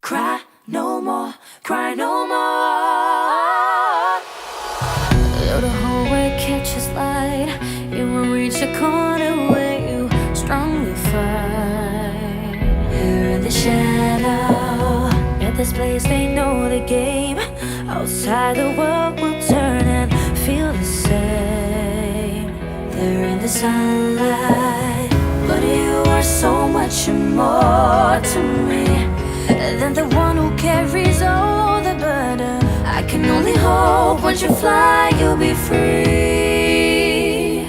Cry no more, cry no more. Though the hallway catches light, it won't reach the corner where you strongly fight. Here in the shadow, at this place they know the game. Outside the world will turn and feel the same. They're in the sunlight, but you are so much more to me than the one who carries all the burden. I can only hope once you fly you'll be free.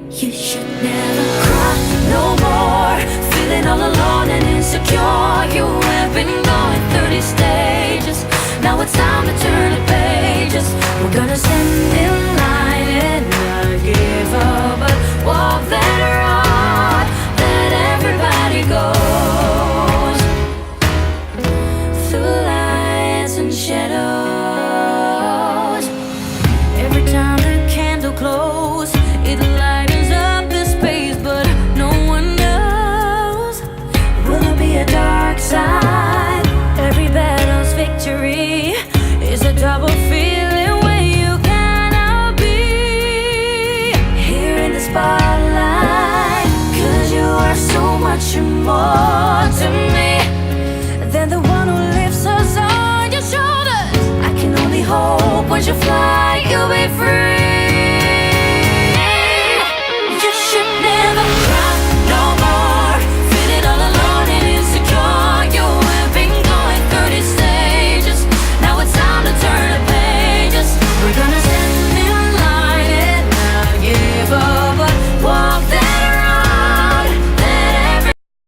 You should never cry no more, feeling all alone and insecure. You have been going 30 stages, now it's time to turn the pages. We're gonna stand in line and not give up, but walk that road that everybody goes, through lights and shadows. Every time the candle glows, it lightens up the space, but no one knows, will there be a dark side? Every battle's victory is a double feeling where you cannot be here in the spotlight, 'cause you are so much more